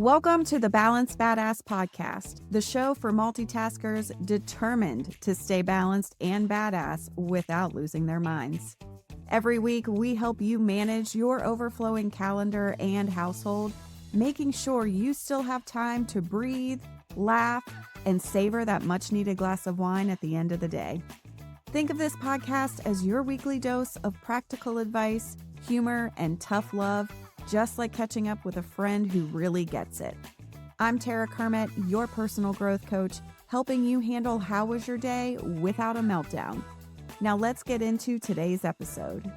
Welcome to the Balanced Badass Podcast, the show for multitaskers determined to stay balanced and badass without losing their minds. Every week, we help you manage your overflowing calendar and household, making sure you still have time to breathe, laugh, and savor that much-needed glass of wine at the end of the day. Think of this podcast as your weekly dose of practical advice, humor, and tough love, just like catching up with a friend who really gets it. I'm Tara Kermit, your personal growth coach, helping you handle how was your day without a meltdown. Now let's get into today's episode.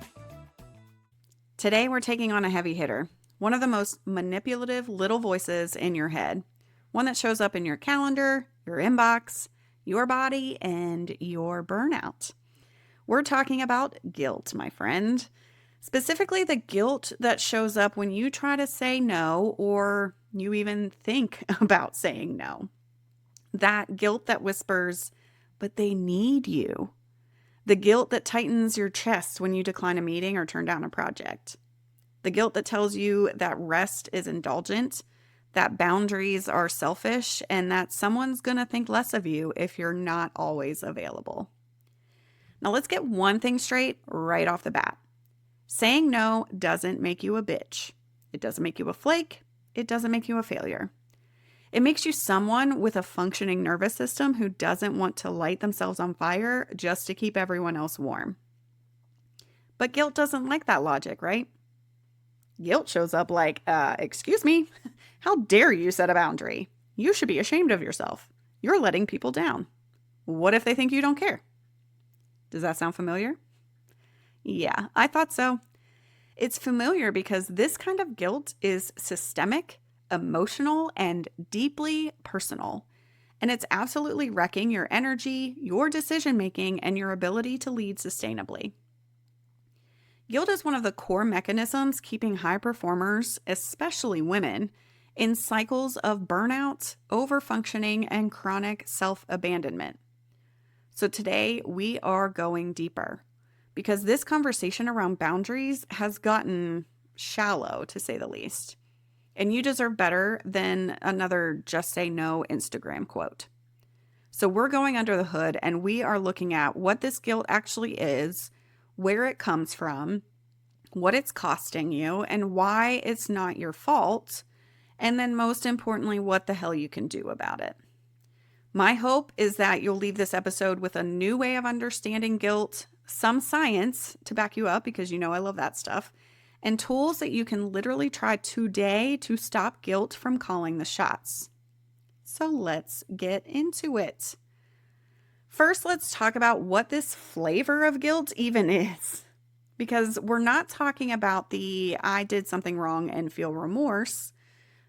Today we're taking on a heavy hitter, one of the most manipulative little voices in your head, one that shows up in your calendar, your inbox, your body, and your burnout. We're talking about guilt, my friend. Specifically, the guilt that shows up when you try to say no or you even think about saying no. That guilt that whispers, but they need you. The guilt that tightens your chest when you decline a meeting or turn down a project. The guilt that tells you that rest is indulgent, that boundaries are selfish, and that someone's going to think less of you if you're not always available. Now, let's get one thing straight right off the bat. Saying no doesn't make you a bitch. It doesn't make you a flake. It doesn't make you a failure. It makes you someone with a functioning nervous system who doesn't want to light themselves on fire just to keep everyone else warm. But guilt doesn't like that logic, right? Guilt shows up like, excuse me, how dare you set a boundary? You should be ashamed of yourself. You're letting people down. What if they think you don't care? Does that sound familiar? Yeah, I thought so. It's familiar because this kind of guilt is systemic, emotional, and deeply personal. And it's absolutely wrecking your energy, your decision-making, and your ability to lead sustainably. Guilt is one of the core mechanisms keeping high performers, especially women, in cycles of burnout, overfunctioning, and chronic self-abandonment. So today, we are going deeper. Because this conversation around boundaries has gotten shallow, to say the least. And you deserve better than another just say no Instagram quote. So we're going under the hood and we are looking at what this guilt actually is, where it comes from, what it's costing you, and why it's not your fault. And then most importantly, what the hell you can do about it. My hope is that you'll leave this episode with a new way of understanding guilt, some science to back you up because you know I love that stuff, and tools that you can literally try today to stop guilt from calling the shots. So let's get into it. First, let's talk about what this flavor of guilt even is. Because we're not talking about the I did something wrong and feel remorse.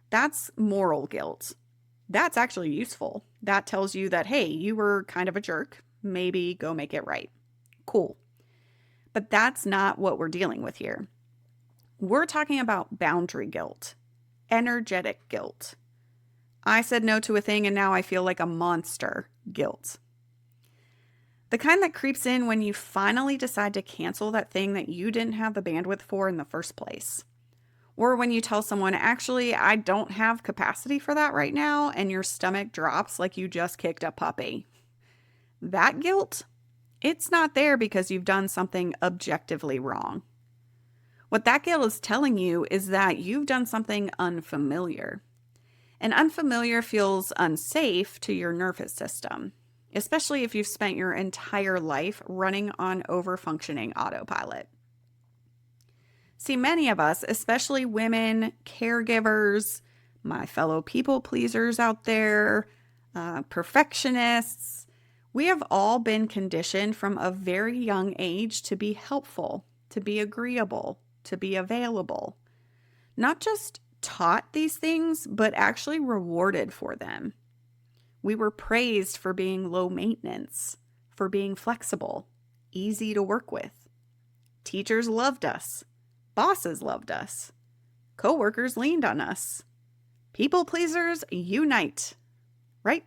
That's moral guilt. That's actually useful. That tells you that, hey, you were kind of a jerk. Maybe go make it right. Cool. But that's not what we're dealing with here. We're talking about boundary guilt, energetic guilt. I said no to a thing and now I feel like a monster guilt. The kind that creeps in when you finally decide to cancel that thing that you didn't have the bandwidth for in the first place. Or when you tell someone, actually, I don't have capacity for that right now, and your stomach drops like you just kicked a puppy. That guilt, it's not there because you've done something objectively wrong. What that guilt is telling you is that you've done something unfamiliar. And unfamiliar feels unsafe to your nervous system, especially if you've spent your entire life running on overfunctioning autopilot. See, many of us, especially women, caregivers, my fellow people pleasers out there, perfectionists, we have all been conditioned from a very young age to be helpful, to be agreeable, to be available. Not just taught these things, but actually rewarded for them. We were praised for being low maintenance, for being flexible, easy to work with. Teachers loved us. Bosses loved us. Coworkers leaned on us. People pleasers unite, right?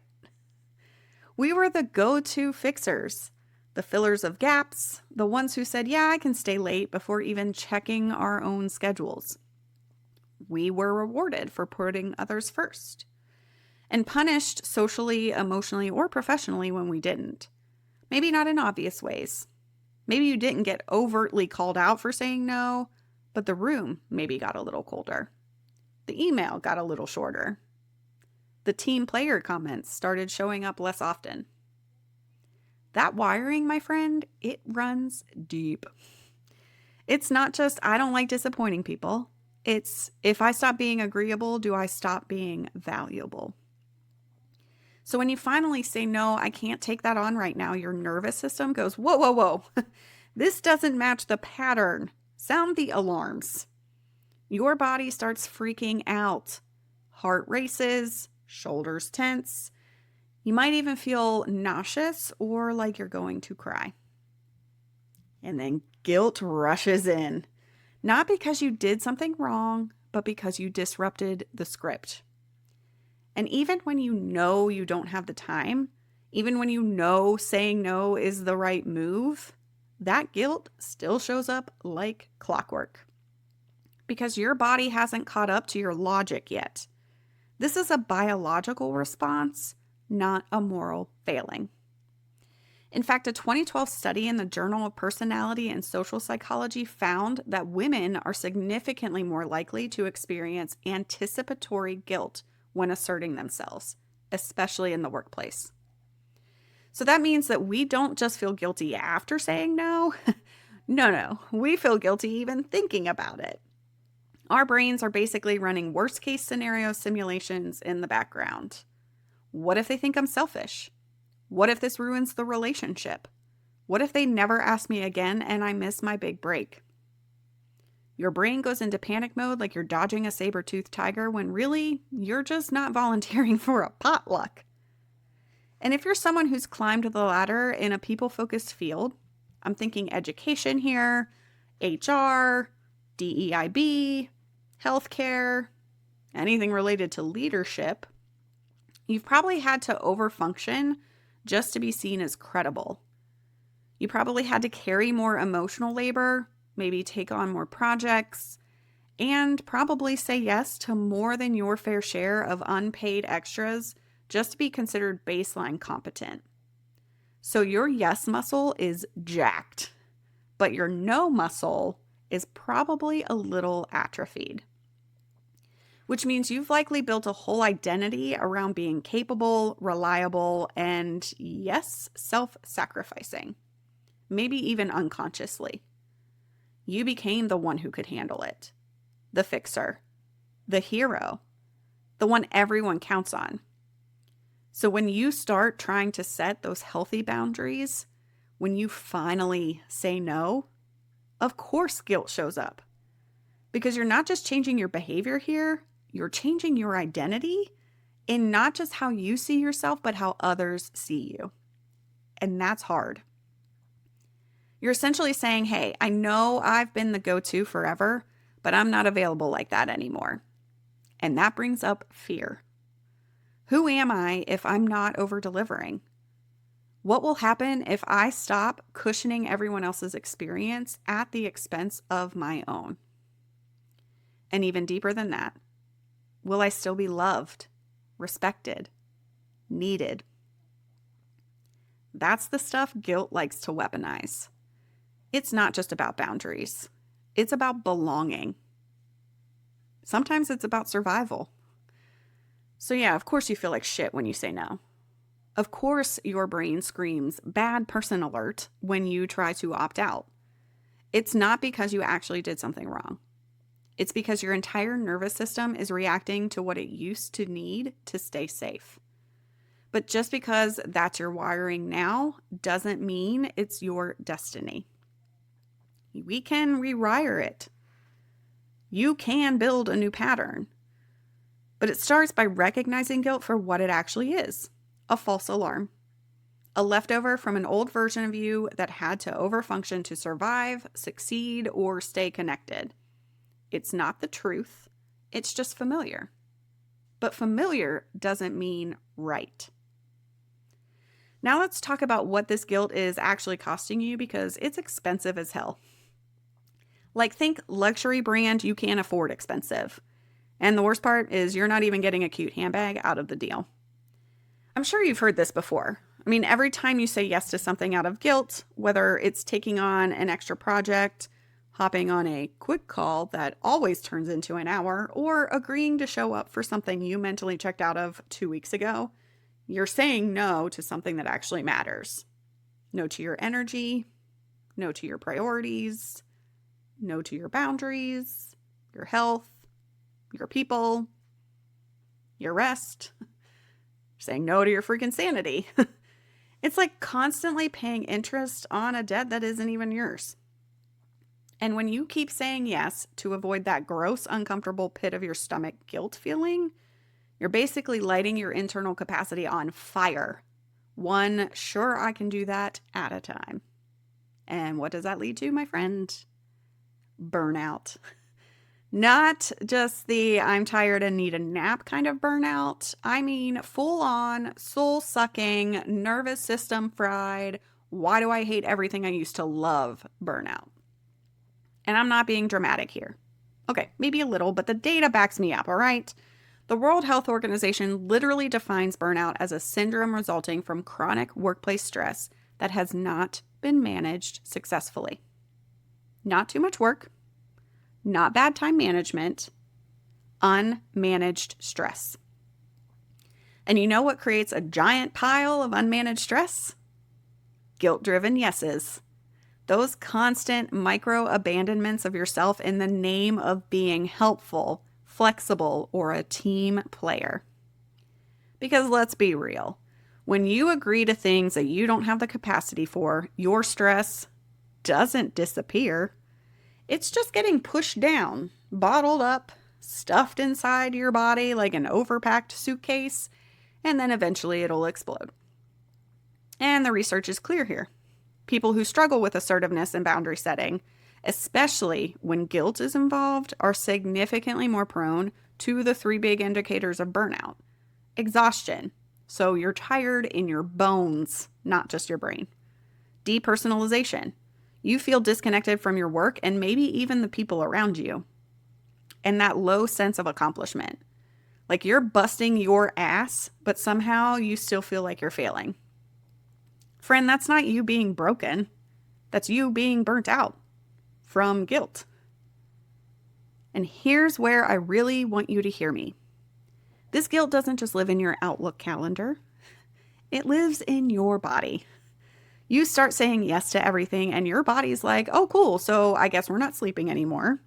We were the go-to fixers, the fillers of gaps, the ones who said, yeah, I can stay late before even checking our own schedules. We were rewarded for putting others first and punished socially, emotionally, or professionally when we didn't. Maybe not in obvious ways. Maybe you didn't get overtly called out for saying no, but the room maybe got a little colder. The email got a little shorter. The team player comments started showing up less often. That wiring, my friend, it runs deep. It's not just, I don't like disappointing people. It's, if I stop being agreeable, do I stop being valuable? So when you finally say, no, I can't take that on right now, your nervous system goes, whoa, whoa, whoa. This doesn't match the pattern. Sound the alarms. Your body starts freaking out. Heart races, shoulders tense. You might even feel nauseous or like you're going to cry. And then guilt rushes in. Not because you did something wrong, but because you disrupted the script. And even when you know you don't have the time, even when you know saying no is the right move, that guilt still shows up like clockwork. Because your body hasn't caught up to your logic yet. This is a biological response, not a moral failing. In fact, a 2012 study in the Journal of Personality and Social Psychology found that women are significantly more likely to experience anticipatory guilt when asserting themselves, especially in the workplace. So that means that we don't just feel guilty after saying no. No, we feel guilty even thinking about it. Our brains are basically running worst case scenario simulations in the background. What if they think I'm selfish? What if this ruins the relationship? What if they never ask me again and I miss my big break? Your brain goes into panic mode like you're dodging a saber-toothed tiger when really you're just not volunteering for a potluck. And if you're someone who's climbed the ladder in a people-focused field, I'm thinking education here, HR, DEIB, healthcare, anything related to leadership, you've probably had to overfunction just to be seen as credible. You probably had to carry more emotional labor, maybe take on more projects, and probably say yes to more than your fair share of unpaid extras just to be considered baseline competent. So your yes muscle is jacked, but your no muscle is probably a little atrophied. Which means you've likely built a whole identity around being capable, reliable, and yes, self-sacrificing. Maybe even unconsciously. You became the one who could handle it. The fixer. The hero. The one everyone counts on. So when you start trying to set those healthy boundaries, when you finally say no, of course guilt shows up. Because you're not just changing your behavior here, you're changing your identity in not just how you see yourself, but how others see you. And that's hard. You're essentially saying, hey, I know I've been the go-to forever, but I'm not available like that anymore. And that brings up fear. Who am I if I'm not over-delivering? What will happen if I stop cushioning everyone else's experience at the expense of my own? And even deeper than that, will I still be loved, respected, needed? That's the stuff guilt likes to weaponize. It's not just about boundaries. It's about belonging. Sometimes it's about survival. So yeah, of course you feel like shit when you say no. Of course your brain screams bad person alert when you try to opt out. It's not because you actually did something wrong. It's because your entire nervous system is reacting to what it used to need to stay safe. But just because that's your wiring now doesn't mean it's your destiny. We can rewire it. You can build a new pattern. But it starts by recognizing guilt for what it actually is, a false alarm. A leftover from an old version of you that had to overfunction to survive, succeed, or stay connected. It's not the truth. It's just familiar. But familiar doesn't mean right. Now let's talk about what this guilt is actually costing you because it's expensive as hell. Like think luxury brand you can't afford expensive. And the worst part is you're not even getting a cute handbag out of the deal. I'm sure you've heard this before. I mean, every time you say yes to something out of guilt, whether it's taking on an extra project, hopping on a quick call that always turns into an hour, or agreeing to show up for something you mentally checked out of 2 weeks ago, you're saying no to something that actually matters. No to your energy, no to your priorities, no to your boundaries, your health, your people, your rest. Saying no to your freaking sanity. It's like constantly paying interest on a debt that isn't even yours. And when you keep saying yes to avoid that gross, uncomfortable pit of your stomach guilt feeling, you're basically lighting your internal capacity on fire. One sure I can do that at a time. And what does that lead to, my friend? Burnout. Not just the I'm tired and need a nap kind of burnout. I mean full on, soul sucking, nervous system fried, why do I hate everything I used to love burnout? And I'm not being dramatic here. Okay, maybe a little, but the data backs me up, all right? The World Health Organization literally defines burnout as a syndrome resulting from chronic workplace stress that has not been managed successfully. Not too much work, not bad time management, unmanaged stress. And you know what creates a giant pile of unmanaged stress? Guilt-driven yeses. Those constant micro abandonments of yourself in the name of being helpful, flexible, or a team player. Because let's be real, when you agree to things that you don't have the capacity for, your stress doesn't disappear. It's just getting pushed down, bottled up, stuffed inside your body like an overpacked suitcase, and then eventually it'll explode. And the research is clear here. People who struggle with assertiveness and boundary setting, especially when guilt is involved, are significantly more prone to the 3 big indicators of burnout. Exhaustion. So you're tired in your bones, not just your brain. Depersonalization. You feel disconnected from your work and maybe even the people around you. And that low sense of accomplishment. Like you're busting your ass, but somehow you still feel like you're failing. Friend, that's not you being broken. That's you being burnt out from guilt. And here's where I really want you to hear me. This guilt doesn't just live in your Outlook calendar. It lives in your body. You start saying yes to everything and your body's like, oh, cool. So I guess we're not sleeping anymore.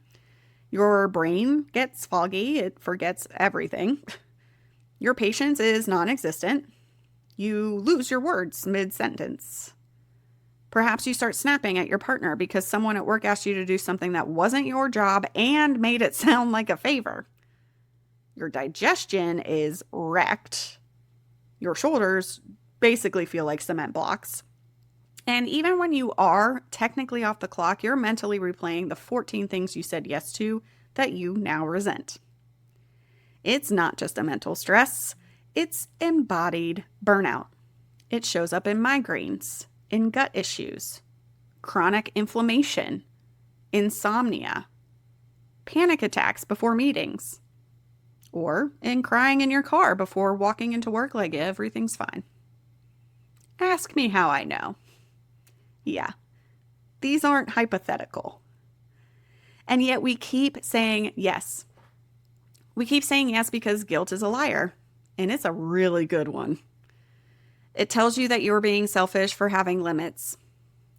Your brain gets foggy. It forgets everything. Your patience is non-existent. You lose your words mid-sentence. Perhaps you start snapping at your partner because someone at work asked you to do something that wasn't your job and made it sound like a favor. Your digestion is wrecked. Your shoulders basically feel like cement blocks. And even when you are technically off the clock, you're mentally replaying the 14 things you said yes to that you now resent. It's not just a mental stress, it's embodied burnout. It shows up in migraines, in gut issues, chronic inflammation, insomnia, panic attacks before meetings, or in crying in your car before walking into work like everything's fine. Ask me how I know. Yeah, these aren't hypothetical. And yet we keep saying yes. We keep saying yes because guilt is a liar, and it's a really good one. It tells you that you're being selfish for having limits.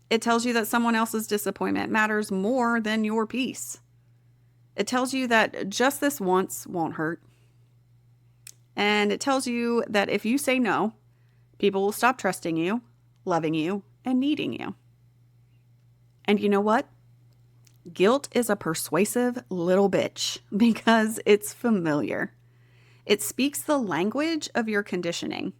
It tells you that someone else's disappointment matters more than your peace. It tells you that just this once won't hurt. And it tells you that if you say no, people will stop trusting you, loving you, and needing you. And you know what? Guilt is a persuasive little bitch because it's familiar. It speaks the language of your conditioning.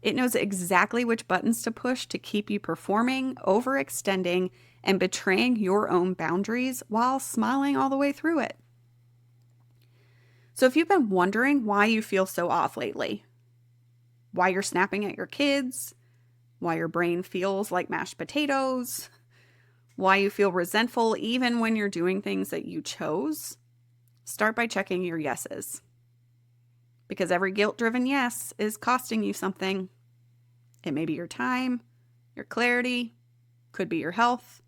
It knows exactly which buttons to push to keep you performing, overextending, and betraying your own boundaries while smiling all the way through it. So if you've been wondering why you feel so off lately, why you're snapping at your kids, why your brain feels like mashed potatoes, why you feel resentful even when you're doing things that you chose, start by checking your yeses. Because every guilt-driven yes is costing you something. It may be your time, your clarity, could be your health,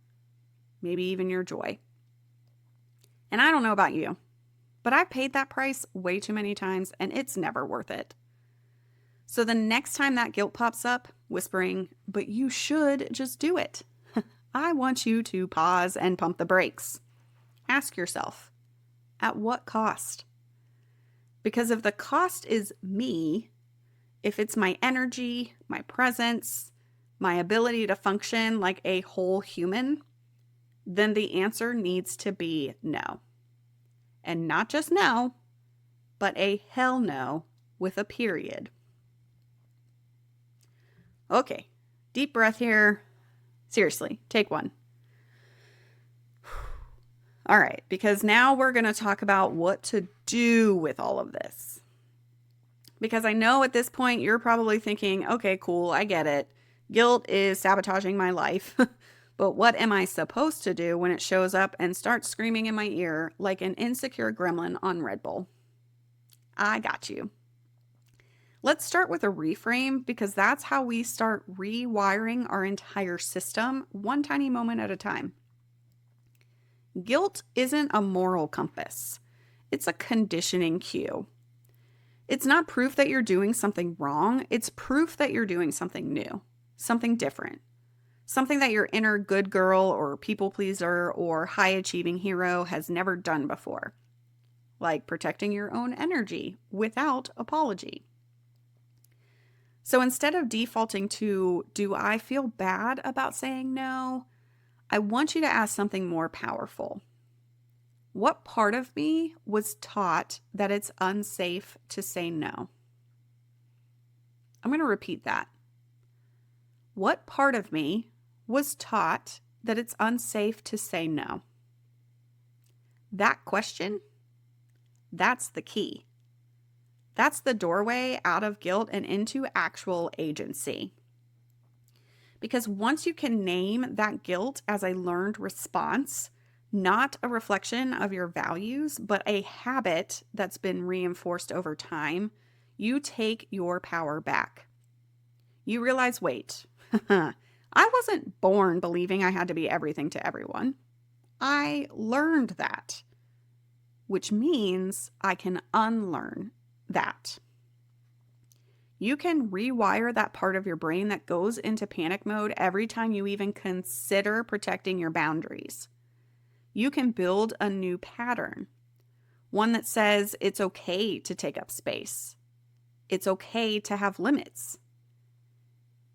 maybe even your joy. And I don't know about you, but I've paid that price way too many times and it's never worth it. So the next time that guilt pops up, whispering, but you should just do it, I want you to pause and pump the brakes. Ask yourself, at what cost? Because if the cost is me, if it's my energy, my presence, my ability to function like a whole human, then the answer needs to be no. And not just no, but a hell no with a period. Okay, deep breath here. Seriously, take one. All right, because now we're going to talk about what to do with all of this. Because I know at this point you're probably thinking, okay, cool, I get it. Guilt is sabotaging my life. But what am I supposed to do when it shows up and starts screaming in my ear like an insecure gremlin on Red Bull? I got you. Let's start with a reframe because that's how we start rewiring our entire system one tiny moment at a time. Guilt isn't a moral compass. It's a conditioning cue. It's not proof that you're doing something wrong. It's proof that you're doing something new, something different, something that your inner good girl or people pleaser or high achieving hero has never done before, like protecting your own energy without apology. So instead of defaulting to, do I feel bad about saying no? I want you to ask something more powerful. What part of me was taught that it's unsafe to say no? I'm going to repeat that. What part of me was taught that it's unsafe to say no? That question, that's the key. That's the doorway out of guilt and into actual agency. Because once you can name that guilt as a learned response, not a reflection of your values, but a habit that's been reinforced over time, you take your power back. You realize, wait, I wasn't born believing I had to be everything to everyone. I learned that, which means I can unlearn that. You can rewire that part of your brain that goes into panic mode every time you even consider protecting your boundaries. You can build a new pattern, one that says it's okay to take up space. It's okay to have limits.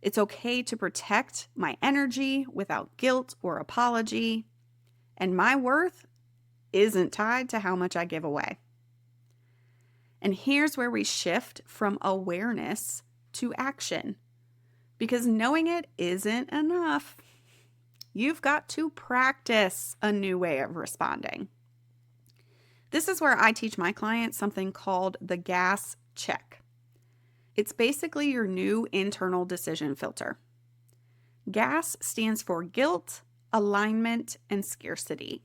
It's okay to protect my energy without guilt or apology. And my worth isn't tied to how much I give away. And here's where we shift from awareness to action. Because knowing it isn't enough. You've got to practice a new way of responding. This is where I teach my clients something called the gas check. It's basically your new internal decision filter. GAS stands for guilt, alignment, and scarcity.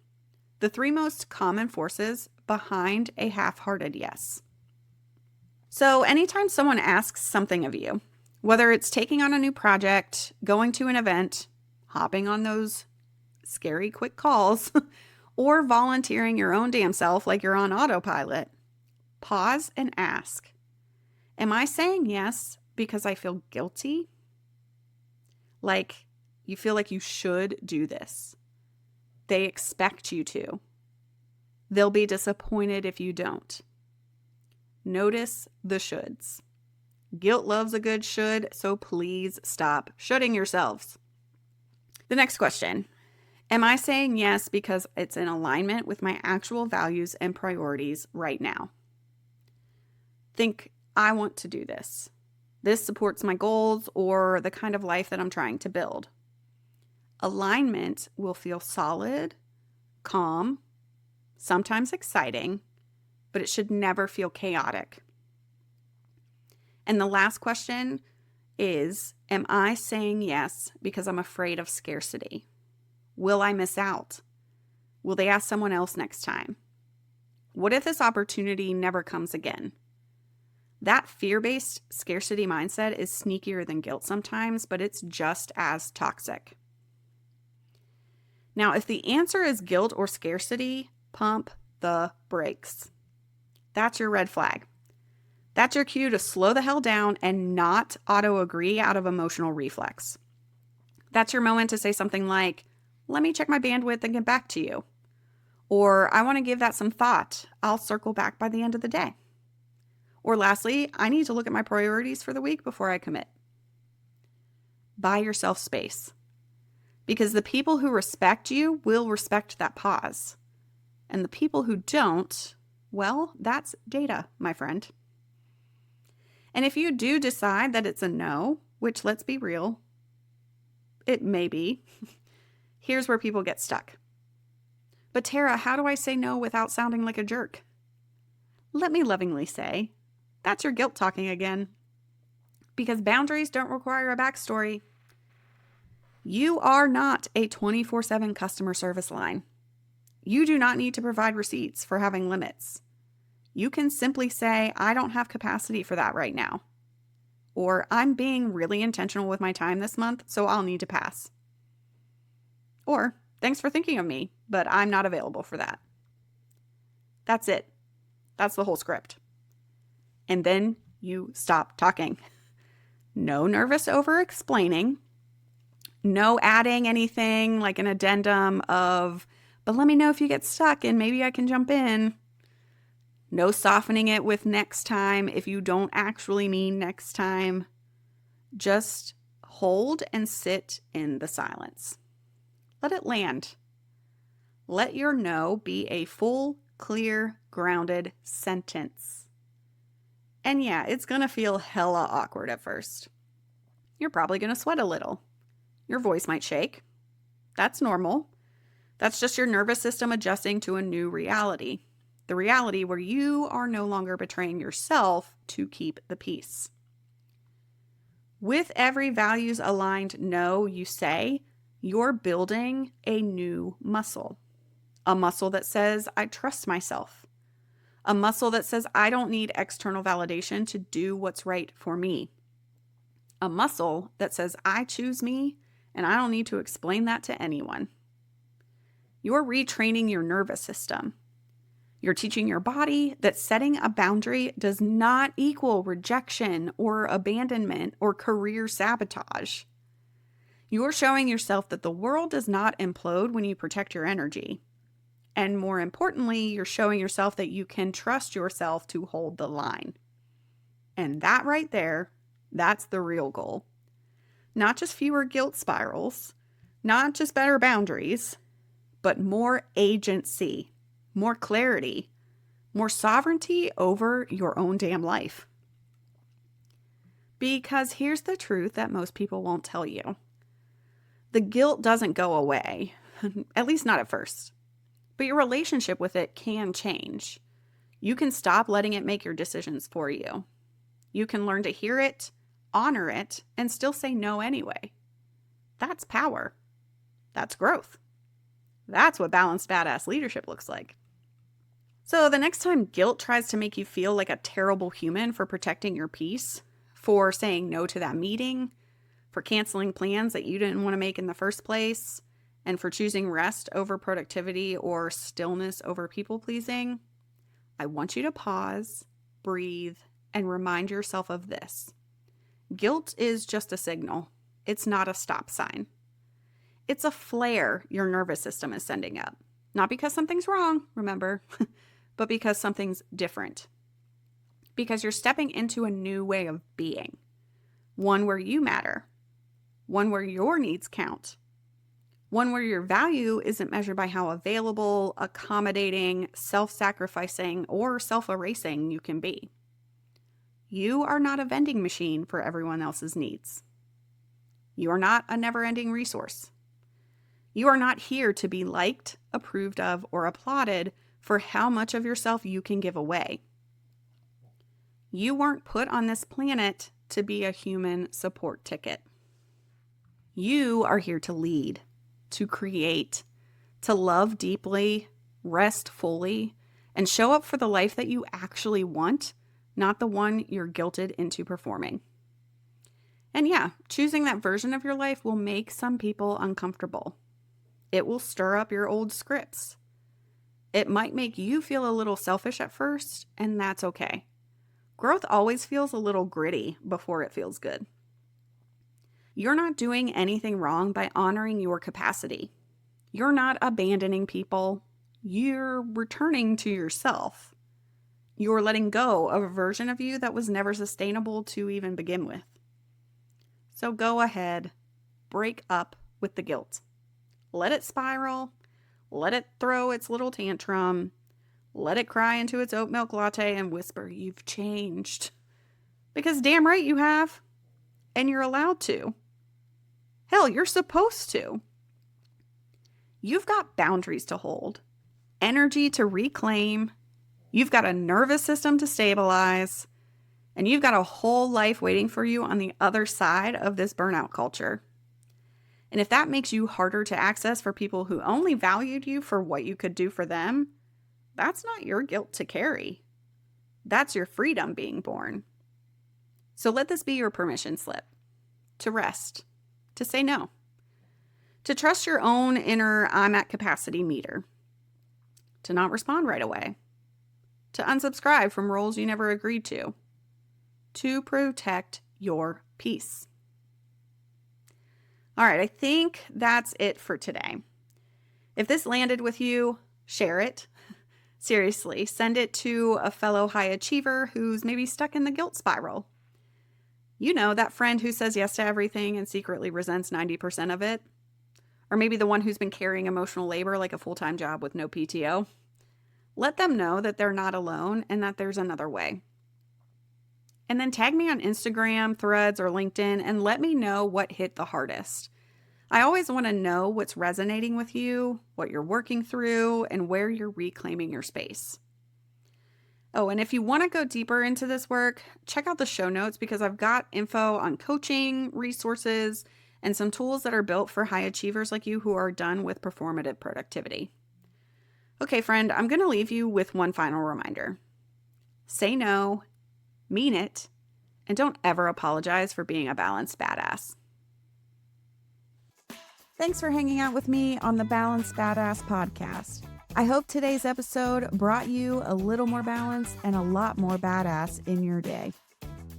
The three most common forces behind a half-hearted yes. So anytime someone asks something of you, whether it's taking on a new project, going to an event, hopping on those scary quick calls, or volunteering your own damn self like you're on autopilot, pause and ask, am I saying yes because I feel guilty? Like you feel like you should do this. They expect you to. They'll be disappointed if you don't. Notice the shoulds. Guilt loves a good should, so please stop shoulding yourselves. The next question. Am I saying yes because it's in alignment with my actual values and priorities right now? Think, I want to do this. This supports my goals or the kind of life that I'm trying to build. Alignment will feel solid, calm, sometimes exciting, but it should never feel chaotic. And the last question is, am I saying yes because I'm afraid of scarcity? Will I miss out? Will they ask someone else next time? What if this opportunity never comes again? That fear-based scarcity mindset is sneakier than guilt sometimes, but it's just as toxic. Now, if the answer is guilt or scarcity, pump the brakes. That's your red flag. That's your cue to slow the hell down and not auto-agree out of emotional reflex. That's your moment to say something like, let me check my bandwidth and get back to you. Or I want to give that some thought. I'll circle back by the end of the day. Or lastly, I need to look at my priorities for the week before I commit. Buy yourself space. Because the people who respect you will respect that pause. And the people who don't, well, that's data, my friend. And if you do decide that it's a no, which let's be real, it may be, here's where people get stuck. But Tara, how do I say no without sounding like a jerk? Let me lovingly say, that's your guilt talking again. Because boundaries don't require a backstory. You are not a 24/7 customer service line. You do not need to provide receipts for having limits. You can simply say, I don't have capacity for that right now. Or I'm being really intentional with my time this month, so I'll need to pass. Or thanks for thinking of me, but I'm not available for that. That's it. That's the whole script. And then you stop talking. No nervous over-explaining. No adding anything like an addendum of, but let me know if you get stuck and maybe I can jump in. No softening it with next time if you don't actually mean next time. Just hold and sit in the silence. Let it land. Let your no be a full, clear, grounded sentence. And yeah, it's going to feel hella awkward at first. You're probably going to sweat a little. Your voice might shake. That's normal. That's just your nervous system adjusting to a new reality. The reality where you are no longer betraying yourself to keep the peace. With every values-aligned no you say, you're building a new muscle. A muscle that says, I trust myself. A muscle that says, I don't need external validation to do what's right for me. A muscle that says, I choose me, and I don't need to explain that to anyone. You're retraining your nervous system. You're teaching your body that setting a boundary does not equal rejection or abandonment or career sabotage. You're showing yourself that the world does not implode when you protect your energy. And more importantly, you're showing yourself that you can trust yourself to hold the line. And that right there, that's the real goal. Not just fewer guilt spirals, not just better boundaries, but more agency, more clarity, more sovereignty over your own damn life. Because here's the truth that most people won't tell you. The guilt doesn't go away, at least not at first. But your relationship with it can change. You can stop letting it make your decisions for you. You can learn to hear it, honor it, and still say no anyway. That's power. That's growth. That's what balanced badass leadership looks like. So the next time guilt tries to make you feel like a terrible human for protecting your peace, for saying no to that meeting, for canceling plans that you didn't want to make in the first place, and for choosing rest over productivity or stillness over people-pleasing, I want you to pause, breathe, and remind yourself of this. Guilt is just a signal. It's not a stop sign. It's a flare your nervous system is sending up. Not because something's wrong, remember, but because something's different. Because you're stepping into a new way of being. One where you matter. One where your needs count. One where your value isn't measured by how available, accommodating, self-sacrificing, or self-erasing you can be. You are not a vending machine for everyone else's needs. You are not a never-ending resource. You are not here to be liked, approved of, or applauded for how much of yourself you can give away. You weren't put on this planet to be a human support ticket. You are here to lead, to create, to love deeply, rest fully, and show up for the life that you actually want, not the one you're guilted into performing. And yeah, choosing that version of your life will make some people uncomfortable. It will stir up your old scripts. It might make you feel a little selfish at first, and that's okay. Growth always feels a little gritty before it feels good. You're not doing anything wrong by honoring your capacity. You're not abandoning people. You're returning to yourself. You're letting go of a version of you that was never sustainable to even begin with. So go ahead, break up with the guilt. Let it spiral. Let it throw its little tantrum. Let it cry into its oat milk latte and whisper, "You've changed." Because damn right you have. And you're allowed to. Hell, you're supposed to. You've got boundaries to hold, energy to reclaim. You've got a nervous system to stabilize. And you've got a whole life waiting for you on the other side of this burnout culture. And if that makes you harder to access for people who only valued you for what you could do for them, that's not your guilt to carry. That's your freedom being born. So let this be your permission slip to rest, to say no, to trust your own inner I'm at capacity meter, to not respond right away, to unsubscribe from roles you never agreed to protect your peace. All right, I think that's it for today. If this landed with you, share it. Seriously, send it to a fellow high achiever who's maybe stuck in the guilt spiral. You know, that friend who says yes to everything and secretly resents 90% of it. Or maybe the one who's been carrying emotional labor like a full-time job with no PTO. Let them know that they're not alone and that there's another way. And then tag me on Instagram, Threads, or LinkedIn and let me know what hit the hardest. I always want to know what's resonating with you, what you're working through, and where you're reclaiming your space. Oh, and if you want to go deeper into this work, check out the show notes because I've got info on coaching, resources, and some tools that are built for high achievers like you who are done with performative productivity. Okay, friend, I'm going to leave you with one final reminder. Say no, mean it, and don't ever apologize for being a balanced badass. Thanks for hanging out with me on the Balanced Badass podcast. I hope today's episode brought you a little more balance and a lot more badass in your day.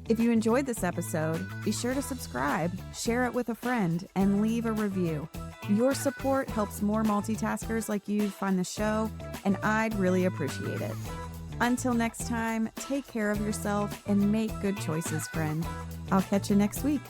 If you enjoyed this episode, be sure to subscribe, share it with a friend, and leave a review. Your support helps more multitaskers like you find the show, and I'd really appreciate it. Until next time, take care of yourself and make good choices, friend. I'll catch you next week.